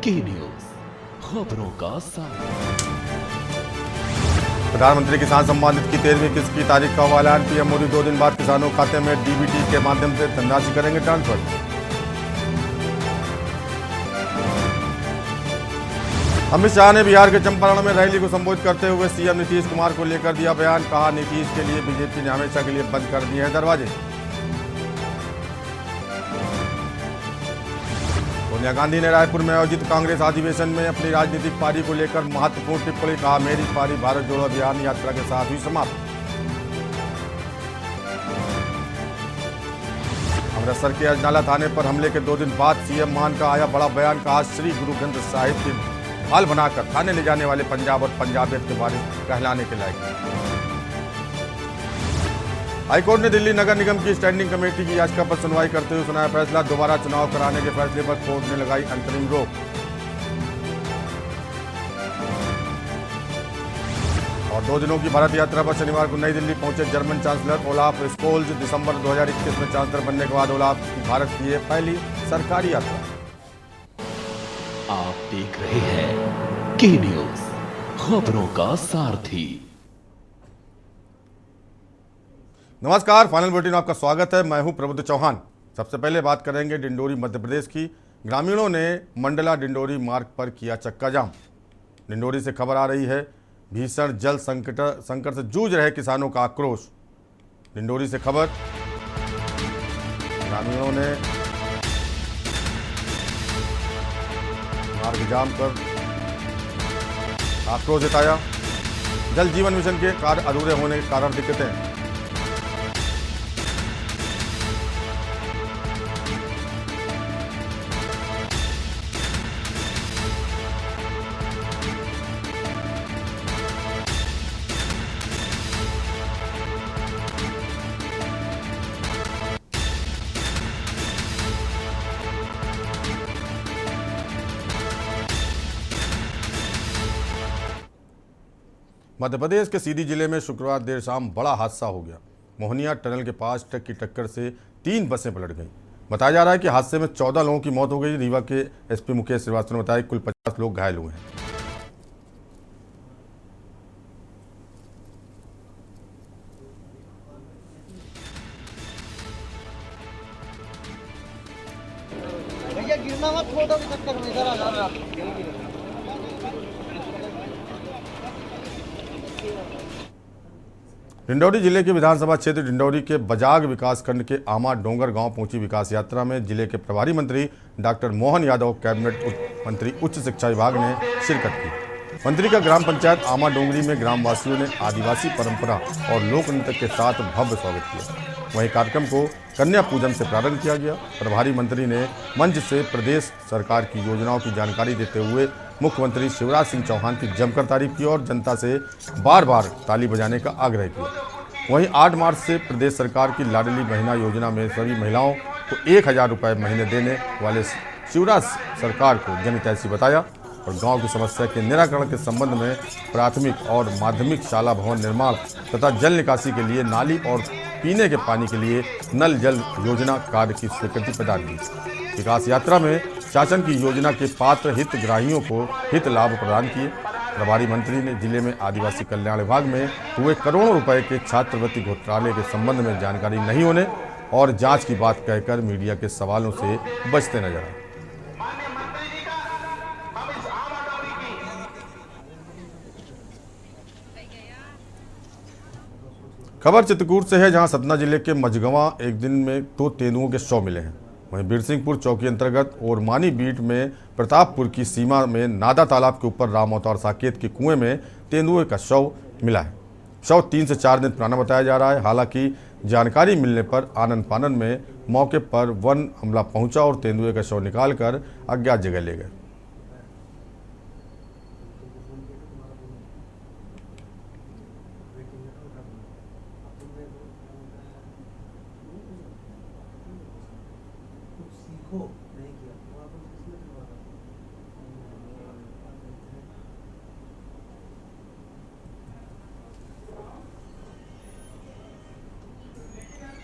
की न्यूज खबरों का साथ। प्रधानमंत्री किसान सम्मान निधि की 13वीं किस्त की तारीख का हुआ ऐलान। पीएम मोदी 2 दिन बाद किसानों के खाते में डीबीटी के माध्यम से धनराशि करेंगे ट्रांसफर। अमित शाह ने बिहार के चंपारण में रैली को संबोधित करते हुए सीएम नीतीश कुमार को लेकर दिया बयान। कहा, नीतीश के लिए बीजेपी ने हमेशा के लिए बंद कर दिए हैं दरवाजे। सोनिया गांधी ने रायपुर में आयोजित कांग्रेस अधिवेशन में अपनी राजनीतिक पारी को लेकर महत्वपूर्ण टिप्पणी। कहा, मेरी पारी भारत जोड़ो अभियान यात्रा के साथ हुई समाप्त। अमृतसर के अजनाला थाने पर हमले के 2 दिन बाद सीएम मान का आया बड़ा बयान। कहा, श्री गुरु ग्रंथ साहिब की ढाल बनाकर थाने ले जाने वाले पंजाब और पंजाबियत के वारिस कहलाने के लायक हैं। हाईकोर्ट ने दिल्ली नगर निगम की स्टैंडिंग कमेटी की याचिका पर सुनवाई करते हुए सुनाया फैसला। दोबारा चुनाव कराने के फैसले पर कोर्ट ने लगाई अंतरिम रोक। और 2 दिनों की भारत यात्रा पर शनिवार को नई दिल्ली पहुंचे जर्मन चांसलर ओलाफ स्कोल्ज। दिसंबर 2021 में चांसलर बनने के बाद ओलाफ की भारत की यह पहली सरकारी यात्रा। आप देख रहे हैं की न्यूज खबरों का सारथी। नमस्कार, फाइनल बुलेटिन में आपका स्वागत है। मैं हूं प्रबुद्ध चौहान। सबसे पहले बात करेंगे डिंडोरी मध्य प्रदेश की। ग्रामीणों ने मंडला डिंडोरी मार्ग पर किया चक्का जाम। डिंडोरी से खबर आ रही है, भीषण जल संकट से जूझ रहे किसानों का आक्रोश। डिंडोरी से खबर, ग्रामीणों ने मार्ग जाम कर आक्रोश जताया। जल जीवन मिशन के कार्य अधूरे होने के कारण दिक्कतें। मध्य प्रदेश के सीधी जिले में शुक्रवार देर शाम बड़ा हादसा हो गया। मोहनिया टनल के पास ट्रक की टक्कर से 3 बसें पलट गईं। बताया जा रहा है कि हादसे में 14 लोगों की मौत हो गई। रीवा के एसपी मुकेश श्रीवास्तव ने बताया कुल 50 लोग घायल हुए हैं। भैया गिरना मत, फोटो की चक्कर में इधर आ। डिंडौरी जिले के विधानसभा क्षेत्र डिंडौरी के बजाग विकासखंड के आमा डोंगर गांव पहुंची विकास यात्रा में जिले के प्रभारी मंत्री डॉक्टर मोहन यादव, कैबिनेट मंत्री उच्च शिक्षा विभाग ने शिरकत की। मंत्री का ग्राम पंचायत आमा डोंगरी में ग्रामवासियों ने आदिवासी परंपरा और लोक नृत्य के साथ भव्य स्वागत किया। वहीं कार्यक्रम को कन्या पूजन से प्रारंभ किया गया। प्रभारी मंत्री ने मंच से प्रदेश सरकार की योजनाओं की जानकारी देते हुए मुख्यमंत्री शिवराज सिंह चौहान की जमकर तारीफ की और जनता से बार बार ताली बजाने का आग्रह किया। वहीं 8 मार्च से प्रदेश सरकार की लाडली बहना योजना में सभी महिलाओं को 1000 रुपये महीने देने वाले शिवराज सरकार को जनहितैषी बताया और गांव की समस्या के निराकरण के संबंध में प्राथमिक और माध्यमिक शाला भवन निर्माण तथा जल निकासी के लिए नाली और पीने के पानी के लिए नल जल योजना कार्य की स्वीकृति प्रदान की। विकास यात्रा में शासन की योजना के पात्र हितग्राहियों को हित लाभ प्रदान किए। प्रभारी मंत्री ने जिले में आदिवासी कल्याण विभाग में हुए करोड़ों रुपए के छात्रवृत्ति घोटाले के संबंध में जानकारी नहीं होने और जांच की बात कहकर मीडिया के सवालों से बचते नजर आए। खबर चित्रकूट से है, जहां सतना जिले के मझगवां एक दिन में 2 तेंदुओं के शव मिले हैं। वहीं बिरसिंहपुर चौकी अंतर्गत ओरमानी बीट में प्रतापपुर की सीमा में नादा तालाब के ऊपर राम अवतार साकेत के कुएं में तेंदुए का शव मिला है। शव 3 से 4 दिन पुराना बताया जा रहा है। हालांकि जानकारी मिलने पर आनन फानन में मौके पर वन अमला पहुंचा और तेंदुए का शव निकालकर अज्ञात जगह ले गए।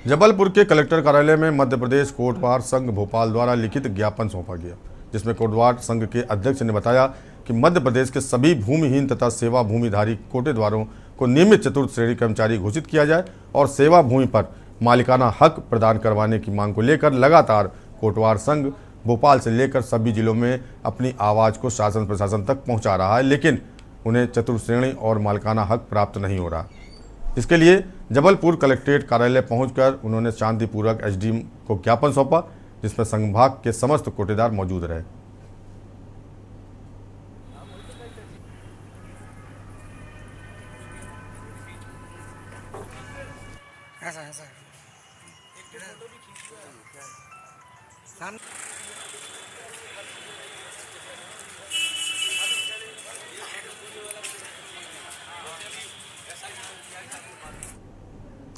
जबलपुर के कलेक्टर कार्यालय में मध्य प्रदेश कोटवार संघ भोपाल द्वारा लिखित ज्ञापन सौंपा गया। जिसमें कोटवार संघ के अध्यक्ष ने बताया कि मध्य प्रदेश के सभी भूमिहीन तथा सेवा भूमिधारी कोटेदारों को नियमित चतुर्थ श्रेणी कर्मचारी घोषित किया जाए और सेवा भूमि पर मालिकाना हक प्रदान करवाने की मांग को लेकर लगातार कोटवार संघ भोपाल से लेकर सभी जिलों में अपनी आवाज़ को शासन प्रशासन तक पहुंचा रहा है, लेकिन उन्हें चतुर्थ श्रेणी और मालिकाना हक प्राप्त नहीं हो रहा। इसके लिए जबलपुर कलेक्ट्रेट कार्यालय पहुंचकर उन्होंने शांतिपूर्वक एसडीएम को ज्ञापन सौंपा, जिसमें संभाग के समस्त कोटेदार मौजूद रहे।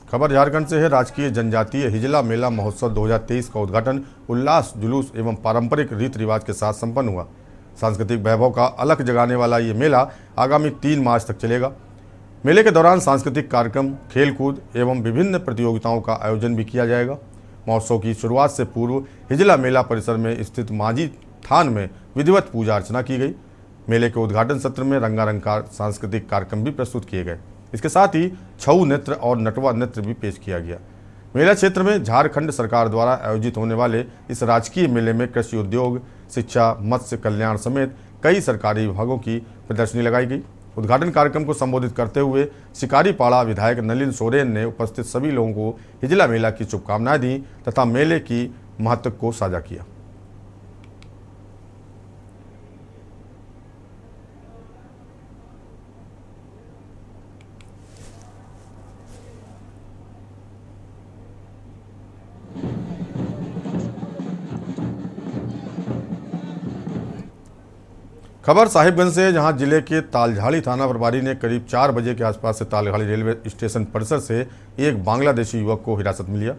खबर झारखंड से है। राजकीय जनजातीय हिजला मेला महोत्सव 2023 का उद्घाटन उल्लास, जुलूस एवं पारंपरिक रीति रिवाज के साथ संपन्न हुआ। सांस्कृतिक वैभव का अलख जगाने वाला ये मेला आगामी 3 मार्च तक चलेगा। मेले के दौरान सांस्कृतिक कार्यक्रम, खेलकूद एवं विभिन्न प्रतियोगिताओं का आयोजन भी किया जाएगा। महोत्सव की शुरुआत से पूर्व हिजला मेला परिसर में स्थित माझी थान में विधिवत पूजा अर्चना की गई। मेले के उद्घाटन सत्र में रंगारंग सांस्कृतिक कार्यक्रम भी प्रस्तुत किए गए। इसके साथ ही छऊ नृत्य और नटवा नृत्य भी पेश किया गया। मेला क्षेत्र में झारखंड सरकार द्वारा आयोजित होने वाले इस राजकीय मेले में कृषि उद्योग, शिक्षा, मत्स्य कल्याण समेत कई सरकारी विभागों की प्रदर्शनी लगाई गई। उद्घाटन कार्यक्रम को संबोधित करते हुए शिकारीपाड़ा विधायक नलिन सोरेन ने उपस्थित सभी लोगों को हिजला मेला की शुभकामनाएं दी तथा मेले की महत्व को साझा किया। खबर साहिबगंज से, जहां जिले के तालझाड़ी थाना प्रभारी ने करीब 4 बजे के आसपास से तालझाड़ी रेलवे स्टेशन परिसर से एक बांग्लादेशी युवक को हिरासत में लिया।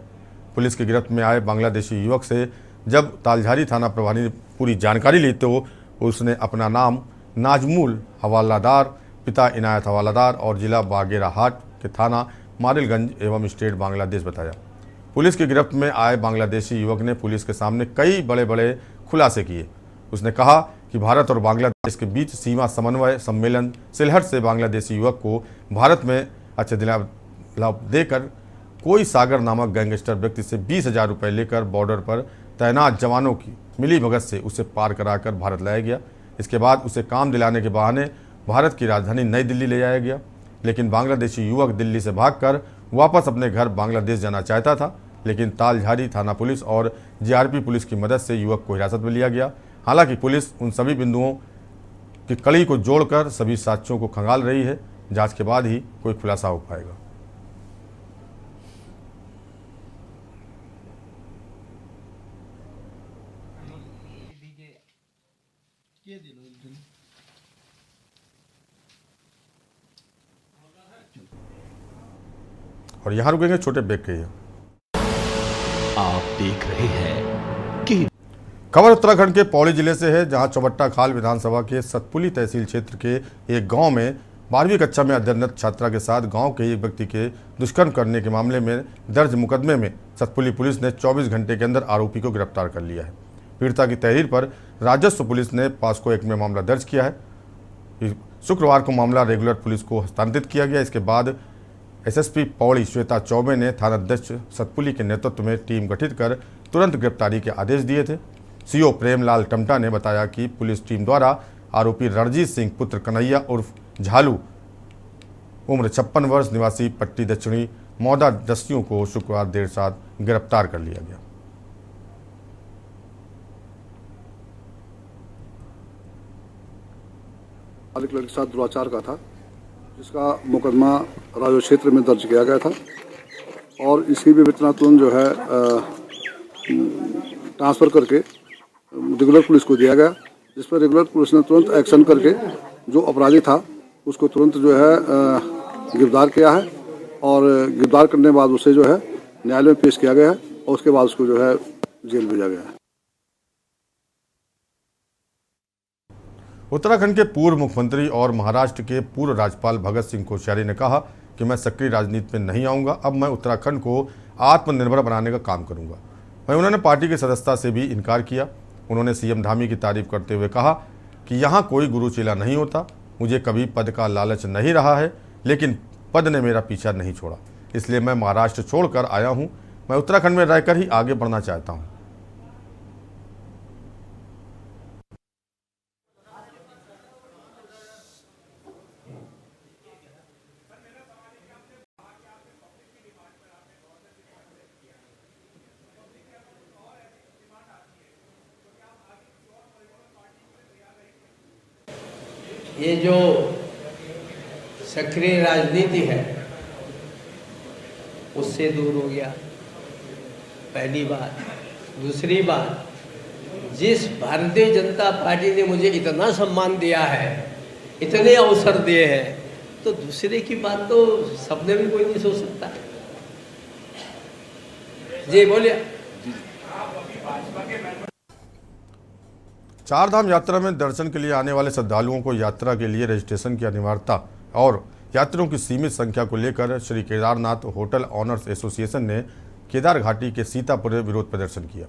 पुलिस की गिरफ्त में आए बांग्लादेशी युवक से जब तालझाड़ी थाना प्रभारी ने पूरी जानकारी ली तो उसने अपना नाम नाजमुल हवालादार, पिता इनायत हवालादार और जिला बागेरहाट के थाना मारिलगंज एवं स्टेट बांग्लादेश बताया। पुलिस की गिरफ्त में आए बांग्लादेशी युवक ने पुलिस के सामने कई बड़े बड़े खुलासे किए। उसने कहा कि भारत और बांग्लादेश के बीच सीमा समन्वय सम्मेलन सिलहट से बांग्लादेशी युवक को भारत में अच्छे लाभ देकर कोई सागर नामक गैंगस्टर व्यक्ति से 20,000 रुपये लेकर बॉर्डर पर तैनात जवानों की मिलीभगत से उसे पार कराकर भारत लाया गया। इसके बाद उसे काम दिलाने के बहाने भारत की राजधानी नई दिल्ली ले जाया गया, लेकिन बांग्लादेशी युवक दिल्ली से भागकर वापस अपने घर बांग्लादेश जाना चाहता था, लेकिन तालझाड़ी थाना पुलिस और जीआरपी पुलिस की मदद से युवक को हिरासत में लिया गया। हालांकि पुलिस उन सभी बिंदुओं की कड़ी को जोड़कर सभी साक्ष्यों को खंगाल रही है। जांच के बाद ही कोई खुलासा हो पाएगा। और यहाँ रुकेंगे छोटे ब्रेक के लिए। आप देख रहे हैं कि खबर उत्तराखंड के पौड़ी जिले से है, जहां चौबट्टा खाल विधानसभा के सतपुली तहसील क्षेत्र के एक गांव में 12वीं कक्षा में अध्ययनरत छात्रा के साथ गांव के एक व्यक्ति के दुष्कर्म करने के मामले में दर्ज मुकदमे में सतपुली पुलिस ने 24 घंटे के अंदर आरोपी को गिरफ्तार कर लिया है। पीड़िता की तहरीर पर राजस्व पुलिस ने पॉस्को एक्ट में मामला दर्ज किया है। शुक्रवार को मामला रेगुलर पुलिस को हस्तांतरित किया गया। इसके बाद एसएसपी पौड़ी श्वेता चौबे ने थानाध्यक्ष सतपुली के नेतृत्व में टीम गठित कर तुरंत गिरफ्तारी के आदेश दिए थे। सीओ प्रेमलाल टमटा ने बताया कि पुलिस टीम द्वारा आरोपी रणजीत सिंह पुत्र कन्हैया उर्फ झालू, उम्र 56 वर्ष, निवासी पट्टी दक्षिणी मौदा दस्तियों को शुक्रवार देर रात गिरफ्तार कर लिया गया। एक लड़के के साथ दुराचार का था, जिसका मुकदमा राजो क्षेत्र में दर्ज किया गया था और इसकी विवेचना तुरंत जो है ट्रांसफ़र करके रेगुलर पुलिस को दिया गया, जिस पर रेगुलर पुलिस ने तुरंत एक्शन करके जो अपराधी था उसको तुरंत जो है गिरफ्तार किया है और गिरफ्तार करने के बाद उसे जो है न्यायालय में पेश किया गया है और उसके बाद उसको जो है जेल भेजा गया है। उत्तराखंड के पूर्व मुख्यमंत्री और महाराष्ट्र के पूर्व राज्यपाल भगत सिंह कोश्यारी ने कहा कि मैं सक्रिय राजनीति में नहीं आऊंगा, अब मैं उत्तराखंड को आत्मनिर्भर बनाने का काम करूंगा। वहीं उन्होंने पार्टी की सदस्यता से भी इनकार किया। उन्होंने सीएम धामी की तारीफ करते हुए कहा कि यहाँ कोई गुरु चेला नहीं होता। मुझे कभी पद का लालच नहीं रहा है, लेकिन पद ने मेरा पीछा नहीं छोड़ा, इसलिए मैं महाराष्ट्र छोड़कर आया हूँ। मैं उत्तराखंड में रहकर ही आगे बढ़ना चाहता हूँ। ये जो सक्रिय राजनीति है उससे दूर हो गया, पहली बात। दूसरी बात, जिस भारतीय जनता पार्टी ने मुझे इतना सम्मान दिया है, इतने अवसर दिए हैं, तो दूसरे की बात तो सपने भी कोई नहीं सोच सकता। जी बोलिए। चारधाम यात्रा में दर्शन के लिए आने वाले श्रद्धालुओं को यात्रा के लिए रजिस्ट्रेशन की अनिवार्यता और यात्रियों की सीमित संख्या को लेकर Shri Kedarnath hotel owners association ने केदार घाटी के सीतापुर में विरोध प्रदर्शन किया।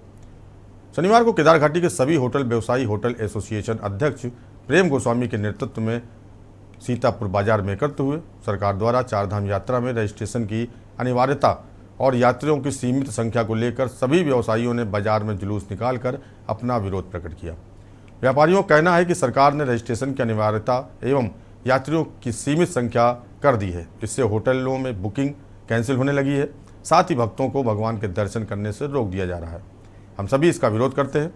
शनिवार को केदार घाटी के सभी होटल व्यवसायी होटल एसोसिएशन अध्यक्ष प्रेम गोस्वामी के नेतृत्व में सीतापुर बाजार में एकत्र हुए। सरकार द्वारा चारधाम यात्रा में रजिस्ट्रेशन की अनिवार्यता और यात्रियों की सीमित संख्या को लेकर सभी व्यवसायियों ने बाजार में जुलूस निकालकर अपना विरोध प्रकट किया। व्यापारियों का कहना है कि सरकार ने रजिस्ट्रेशन की अनिवार्यता एवं यात्रियों की सीमित संख्या कर दी है, इससे होटलों में बुकिंग कैंसिल होने लगी है, साथ ही भक्तों को भगवान के दर्शन करने से रोक दिया जा रहा है। हम सभी इसका विरोध करते हैं।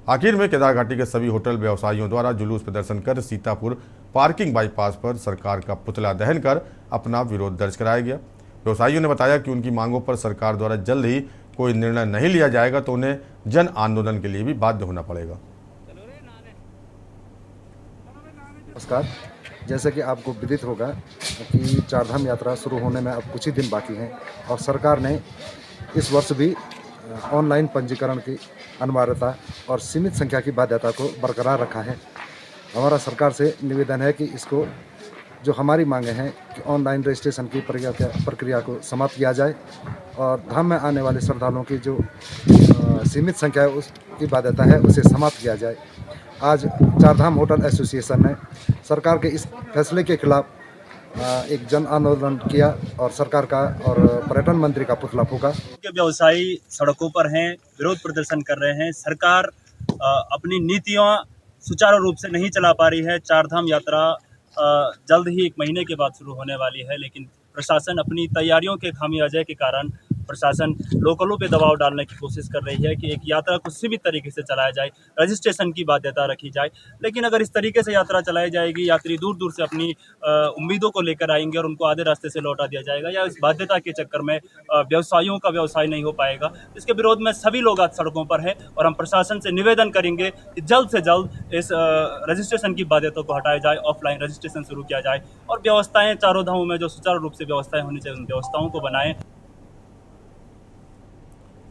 आखिर में केदार घाटी के सभी होटल व्यवसायियों द्वारा जुलूस प्रदर्शन कर सीतापुर पार्किंग बाईपास पर सरकार का पुतला दहन कर अपना विरोध दर्ज कराया गया। व्यवसायियों ने बताया कि उनकी मांगों पर सरकार द्वारा जल्द ही कोई निर्णय नहीं लिया जाएगा तो उन्हें जन आंदोलन के लिए भी बाध्य होना पड़ेगा। नमस्कार। जैसे कि आपको विदित होगा कि चारधाम यात्रा शुरू होने में अब कुछ ही दिन बाकी हैं और सरकार ने इस वर्ष भी ऑनलाइन पंजीकरण की अनिवार्यता और सीमित संख्या की बाध्यता को बरकरार रखा है। हमारा सरकार से निवेदन है कि इसको जो हमारी मांगे हैं कि ऑनलाइन रजिस्ट्रेशन की प्रक्रिया को समाप्त किया जाए और धाम में आने वाले श्रद्धालुओं की जो सीमित संख्या है उसकी बाध्यता है उसे समाप्त किया जाए। आज चारधाम होटल एसोसिएशन ने सरकार के इस फैसले के खिलाफ एक जन आंदोलन किया और सरकार का और पर्यटन मंत्री का पुतला फूंका। व्यवसायी सड़कों पर हैं, विरोध प्रदर्शन कर रहे हैं। सरकार अपनी नीतियां सुचारू रूप से नहीं चला पा रही है। चारधाम यात्रा जल्द ही 1 महीने के बाद शुरू होने वाली है, लेकिन प्रशासन अपनी तैयारियों के खामियाजे के कारण प्रशासन लोकलों पे दबाव डालने की कोशिश कर रही है कि एक यात्रा को सीमित तरीके से चलाया जाए, रजिस्ट्रेशन की बाध्यता रखी जाए। लेकिन अगर इस तरीके से यात्रा चलाई जाएगी, यात्री दूर दूर से अपनी उम्मीदों को लेकर आएंगे और उनको आधे रास्ते से लौटा दिया जाएगा, या इस बाध्यता के चक्कर में व्यवसायियों का व्यवसाय नहीं हो पाएगा। इसके विरोध में सभी लोग आज सड़कों पर हैं और हम प्रशासन से निवेदन करेंगे कि जल्द से जल्द इस रजिस्ट्रेशन की बाध्यता को हटाया जाए, ऑफलाइन रजिस्ट्रेशन शुरू किया जाए और व्यवस्थाएं चारों धामों में जो सुचारू रूप से व्यवस्थाएं होनी चाहिए उन व्यवस्थाओं को बनाएं।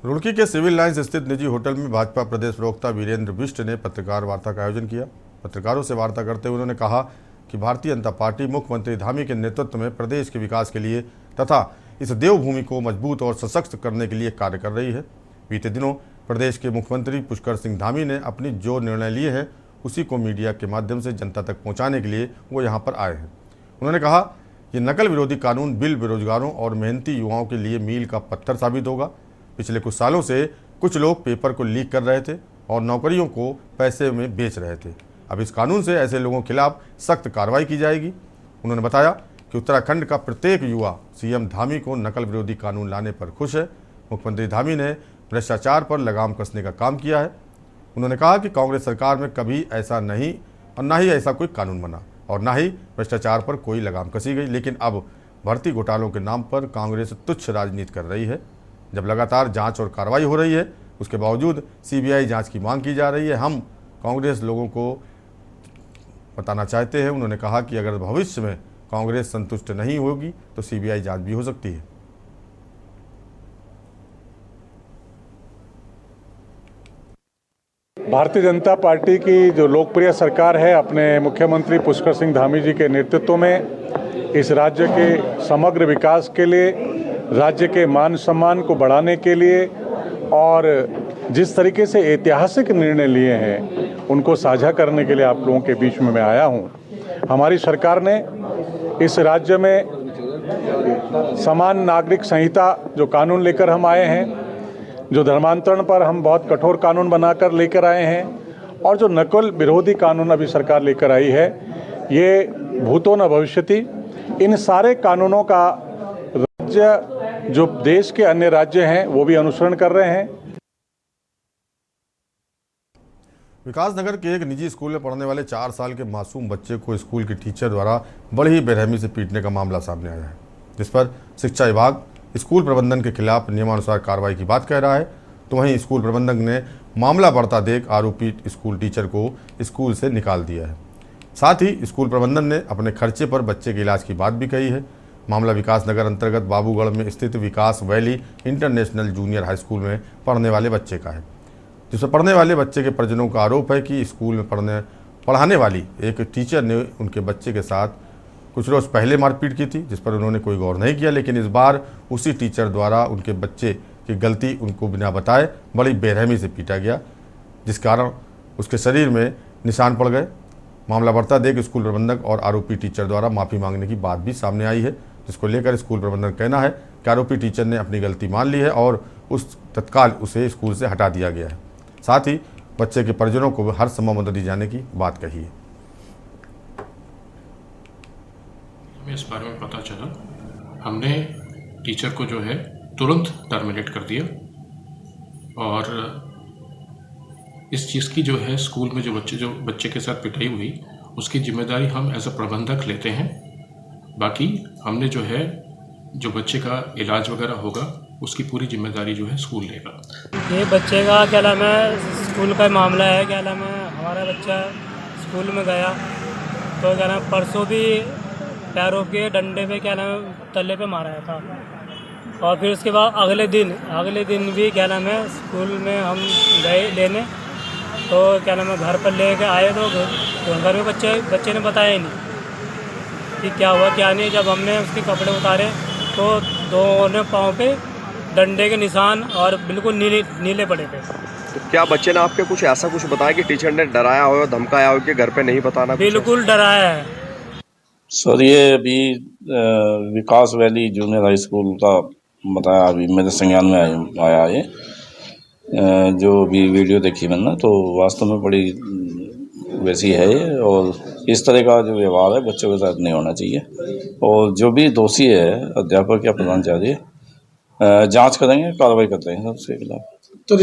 रुड़की के सिविल लाइंस स्थित निजी होटल में भाजपा प्रदेश प्रवक्ता वीरेंद्र बिष्ट ने पत्रकार वार्ता का आयोजन किया। पत्रकारों से वार्ता करते हुए उन्होंने कहा कि भारतीय जनता पार्टी मुख्यमंत्री धामी के नेतृत्व में प्रदेश के विकास के लिए तथा इस देवभूमि को मजबूत और सशक्त करने के लिए कार्य कर रही है। बीते दिनों प्रदेश के मुख्यमंत्री पुष्कर सिंह धामी ने अपनी जो निर्णय लिए हैं उसी को मीडिया के माध्यम से जनता तक पहुँचाने के लिए वो यहाँ पर आए हैं। उन्होंने कहा ये नकल विरोधी कानून बिल बेरोजगारों और मेहनती युवाओं के लिए मील का पत्थर साबित होगा। पिछले कुछ सालों से कुछ लोग पेपर को लीक कर रहे थे और नौकरियों को पैसे में बेच रहे थे। अब इस कानून से ऐसे लोगों के खिलाफ सख्त कार्रवाई की जाएगी। उन्होंने बताया कि उत्तराखंड का प्रत्येक युवा सीएम धामी को नकल विरोधी कानून लाने पर खुश है। मुख्यमंत्री धामी ने भ्रष्टाचार पर लगाम कसने का काम किया है। उन्होंने कहा कि कांग्रेस सरकार में कभी ऐसा नहीं और ना ही ऐसा कोई कानून बना और ना ही भ्रष्टाचार पर कोई लगाम कसी गई, लेकिन अब भर्ती घोटालों के नाम पर कांग्रेस तुच्छ राजनीति कर रही है। जब लगातार जांच और कार्रवाई हो रही है उसके बावजूद सीबीआई जांच की मांग की जा रही है। हम कांग्रेस लोगों को बताना चाहते हैं। उन्होंने कहा कि अगर भविष्य में कांग्रेस संतुष्ट नहीं होगी तो सीबीआई जांच भी हो सकती है। भारतीय जनता पार्टी की जो लोकप्रिय सरकार है अपने मुख्यमंत्री पुष्कर सिंह धामी जी के नेतृत्व में इस राज्य के समग्र विकास के लिए, राज्य के मान सम्मान को बढ़ाने के लिए और जिस तरीके से ऐतिहासिक निर्णय लिए हैं उनको साझा करने के लिए आप लोगों के बीच में मैं आया हूं। हमारी सरकार ने इस राज्य में समान नागरिक संहिता जो कानून लेकर हम आए हैं, जो धर्मांतरण पर हम बहुत कठोर कानून बनाकर लेकर आए हैं, और जो नकल विरोधी कानून अभी सरकार लेकर आई है, ये भूतो न भविष्यति, इन सारे कानूनों का राज्य जो देश के अन्य राज्य हैं वो भी अनुसरण कर रहे हैं। विकासनगर के एक निजी स्कूल में पढ़ने वाले 4 साल के मासूम बच्चे को स्कूल की टीचर द्वारा बड़ी ही बेरहमी से पीटने का मामला सामने आया है, जिस पर शिक्षा विभाग स्कूल प्रबंधन के खिलाफ नियमानुसार कार्रवाई की बात कह रहा है। तो वहीं स्कूल प्रबंधक ने मामला बढ़ता देख आरोपी स्कूल टीचर को स्कूल से निकाल दिया है। साथ ही स्कूल प्रबंधन ने अपने खर्चे पर बच्चे के इलाज की बात भी कही है। मामला विकासनगर अंतर्गत बाबूगढ़ में स्थित Vikas valley international junior high school में पढ़ने वाले बच्चे का है, जिसमें पढ़ने वाले बच्चे के परिजनों का आरोप है कि स्कूल में पढ़ाने वाली एक टीचर ने उनके बच्चे के साथ कुछ रोज़ पहले मारपीट की थी, जिस पर उन्होंने कोई गौर नहीं किया। लेकिन इस बार उसी टीचर द्वारा उनके बच्चे की गलती उनको बिना बताए बड़ी बेरहमी से पीटा गया, जिस कारण उसके शरीर में निशान पड़ गए। मामला बढ़ता देख स्कूल प्रबंधक और आरोपी टीचर द्वारा माफ़ी मांगने की बात भी सामने आई है, जिसको लेकर स्कूल प्रबंधक का कहना है कि आरोपी टीचर ने अपनी गलती मान ली है और तत्काल उसे स्कूल से हटा दिया गया है। साथ ही बच्चे के परिजनों को हर संभव मदद दी जाने की बात कही है। हमें इस बारे में पता चला, हमने टीचर को जो है तुरंत टर्मिनेट कर दिया और इस चीज़ की जो है स्कूल में जो बच्चे के साथ पिटाई हुई उसकी जिम्मेदारी हम एज अ प्रबंधक लेते हैं। बाकी हमने जो है जो बच्चे का इलाज वगैरह होगा उसकी पूरी जिम्मेदारी जो है स्कूल लेगा। ये बच्चे का क्या नाम है, स्कूल का मामला है। क्या नाम है, हमारा बच्चा स्कूल में गया तो क्या नाम परसों भी पैरों के डंडे पे क्या नाम है तले पे मारा था, और फिर उसके बाद अगले दिन भी क्या नाम है स्कूल में हम गए लेने, तो क्या नाम है घर पर लेके आए तो घर में बच्चे ने बताया ही नहीं कि क्या हुआ क्या नहीं। जब हमने उसके कपड़े उतारे तो दोनों पाँव पे डंडे के निशान और बिल्कुल नीले पड़े थे। तो क्या बच्चे ने आपके ऐसा कुछ बताया कि टीचर ने डराया हो, धमकाया हो कि घर पे नहीं बताना? बिल्कुल डराया है सर। ये अभी विकास वैली जूनियर हाई स्कूल का बताया, अभी मेरे संज्ञान में आया ये जो भी वीडियो देखी मैंने, तो वास्तव में बड़ी वैसी है ये, और इस तरह का जो व्यवहार है बच्चों के साथ नहीं होना चाहिए। और जो भी दोषी है अध्यापक या प्रधानाचार्य जांच करेंगे, कार्रवाई करते हैं उसके खिलाफ। तो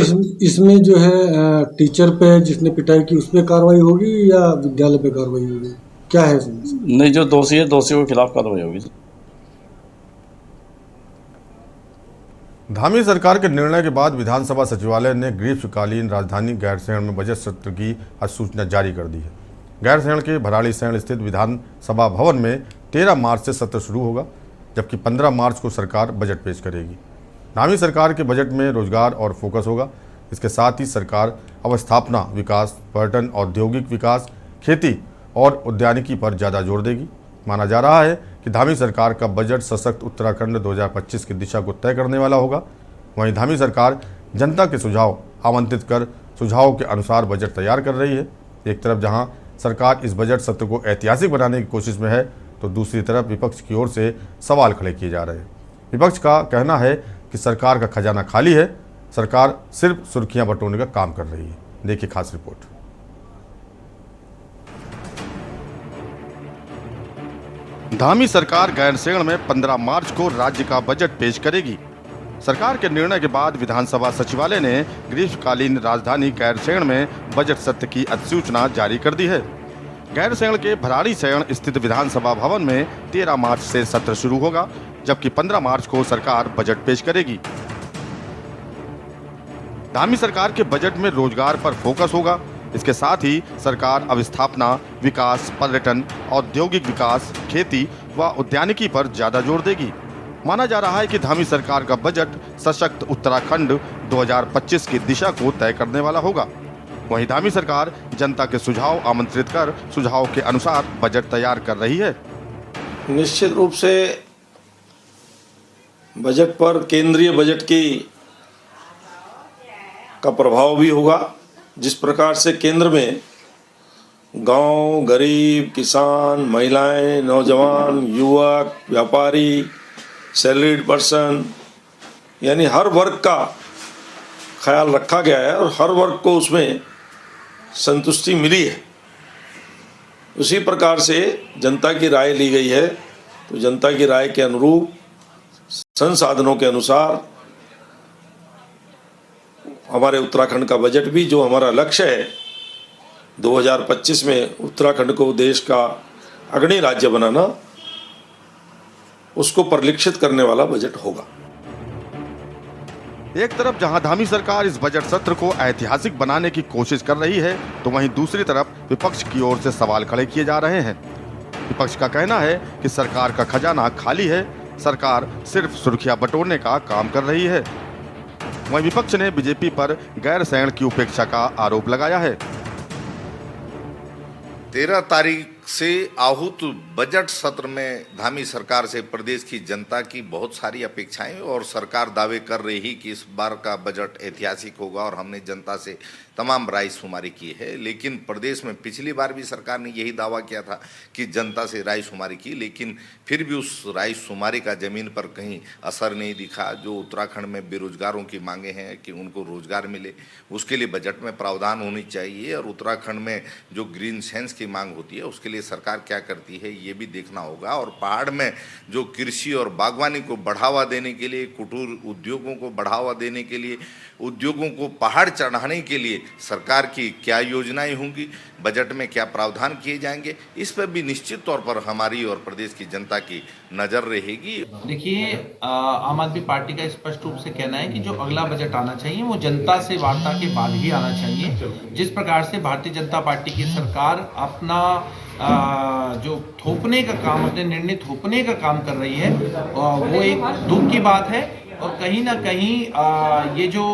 इसमें जो है टीचर पे जिसने पिटाई की उस पर कार्रवाई होगी या विद्यालय पे कार्रवाई होगी, क्या है इसमें? नहीं, जो दोषी है दोषियों के खिलाफ कार्रवाई होगी। धामी सरकार के निर्णय के बाद विधानसभा सचिवालय ने ग्रीष्मकालीन राजधानी गैरसैंण में बजट सत्र की अधिसूचना जारी कर दी है। गैरसैंण के भराड़ीसैंण स्थित विधानसभा भवन में 13 मार्च से सत्र शुरू होगा, जबकि 15 मार्च को सरकार बजट पेश करेगी। धामी सरकार के बजट में रोजगार और फोकस होगा। इसके साथ ही सरकार अवस्थापना विकास, पर्यटन, औद्योगिक विकास, खेती और उद्यानिकी पर ज़्यादा जोर देगी। माना जा रहा है कि धामी सरकार का बजट सशक्त उत्तराखंड 2025 की दिशा को तय करने वाला होगा। वहीं धामी सरकार जनता के सुझाव आमंत्रित कर सुझावों के अनुसार बजट तैयार कर रही है। एक तरफ जहां सरकार इस बजट सत्र को ऐतिहासिक बनाने की कोशिश में है, तो दूसरी तरफ विपक्ष की ओर से सवाल खड़े किए जा रहे हैं। विपक्ष का कहना है कि सरकार का खजाना खाली है, सरकार सिर्फ सुर्खियां बटोरने का काम कर रही है। देखिए खास रिपोर्ट। धामी सरकार गैरसैंण में 15 मार्च को राज्य का बजट पेश करेगी। सरकार के निर्णय के बाद विधानसभा सचिवालय ने ग्रीष्मकालीन राजधानी गैरसैंण में बजट सत्र की अधिसूचना जारी कर दी है। गैरसैंण के भराड़ीसैंण स्थित विधानसभा भवन में 13 मार्च से सत्र शुरू होगा, जबकि 15 मार्च को सरकार बजट पेश करेगी। धामी सरकार के बजट में रोजगार पर फोकस होगा। इसके साथ ही सरकार अवस्थापना विकास, पर्यटन, औद्योगिक विकास, खेती व उद्यानिकी पर ज्यादा जोर देगी। माना जा रहा है कि धामी सरकार का बजट सशक्त उत्तराखंड 2025 की दिशा को तय करने वाला होगा। वहीं धामी सरकार जनता के सुझाव आमंत्रित कर सुझाव के अनुसार बजट तैयार कर रही है। निश्चित रूप से बजट पर केंद्रीय बजट की का प्रभाव भी होगा। जिस प्रकार से केंद्र में गांव, गरीब, किसान, महिलाएं, नौजवान, युवक, व्यापारी, सैलरीड पर्सन, यानी हर वर्ग का ख्याल रखा गया है और हर वर्ग को उसमें संतुष्टि मिली है। उसी प्रकार से जनता की राय ली गई है, तो जनता की राय के अनुरूप संसाधनों के अनुसार हमारे उत्तराखंड का बजट भी, जो हमारा लक्ष्य है 2025 में उत्तराखंड को देश का अग्रणी राज्य बनाना, उसको परिलक्षित करने वाला बजट होगा। एक तरफ जहां धामी सरकार इस बजट सत्र को ऐतिहासिक बनाने की कोशिश कर रही है, तो वहीं दूसरी तरफ विपक्ष की ओर से सवाल खड़े किए जा रहे हैं। विपक्ष का कहना है कि सरकार का खजाना खाली है, सरकार सिर्फ सुर्खियां बटोरने का काम कर रही है। वहीं विपक्ष ने बीजेपी पर गैरसैंण की उपेक्षा का आरोप लगाया है। 13 तारीख से आहूत बजट सत्र में धामी सरकार से प्रदेश की जनता की बहुत सारी अपेक्षाएं, और सरकार दावे कर रही है कि इस बार का बजट ऐतिहासिक होगा और हमने जनता से तमाम रायशुमारी की है। लेकिन प्रदेश में पिछली बार भी सरकार ने यही दावा किया था कि जनता से रायशुमारी की, लेकिन फिर भी उस रायशुमारी का जमीन पर कहीं असर नहीं दिखा। जो उत्तराखंड में बेरोजगारों की मांगे हैं कि उनको रोजगार मिले, उसके लिए बजट में प्रावधान होनी चाहिए, और उत्तराखंड में जो ग्रीन सेंस की मांग होती है उसके लिए सरकार क्या करती है ये भी देखना होगा। और पहाड़ में जो कृषि और बागवानी को बढ़ावा देने के लिए, कुटीर उद्योगों को बढ़ावा देने के लिए, उद्योगों को पहाड़ चढ़ाने के लिए सरकार की क्या योजनाएं होंगी, बजट में क्या प्रावधान किए जाएंगे, इस पर भी निश्चित तौर पर हमारी और प्रदेश की जनता की नज़र रहेगी। देखिए, आम आदमी पार्टी का स्पष्ट रूप से कहना है कि जो अगला बजट आना चाहिए वो जनता से वार्ता के बाद ही आना चाहिए। जिस प्रकार से भारतीय जनता पार्टी की सरकार अपना जो थोपने का काम, अपने निर्णय थोपने का काम कर रही है, वो एक दुख की बात है। और कहीं ना कहीं ये जो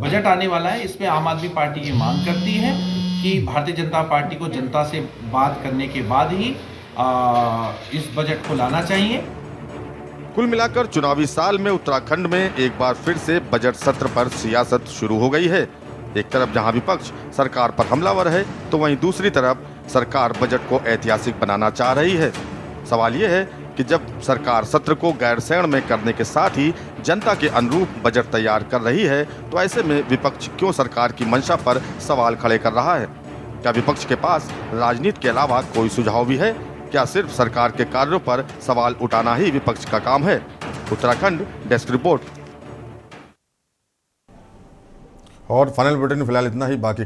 बजट आने वाला है, इसमें आम आदमी पार्टी ये मांग करती है कि भारतीय जनता पार्टी को जनता से बात करने के बाद ही इस बजट को लाना चाहिए। कुल मिलाकर चुनावी साल में उत्तराखंड में एक बार फिर से बजट सत्र पर सियासत शुरू हो गई है। एक तरफ जहां विपक्ष सरकार पर हमलावर है, तो वहीं दूसरी तरफ सरकार बजट को ऐतिहासिक बनाना चाह रही है। सवाल ये है कि जब सरकार सत्र को गैरसैंण में करने के साथ ही जनता के अनुरूप बजट तैयार कर रही है, तो ऐसे में विपक्ष क्यों सरकार की मंशा पर सवाल खड़े कर रहा है? क्या विपक्ष के पास राजनीति के अलावा कोई सुझाव भी है? क्या सिर्फ सरकार के कार्यों पर सवाल उठाना ही विपक्ष का काम है? Uttarakhand desk report. और फाइनल बुलेटिन फिलहाल इतना ही। बाकी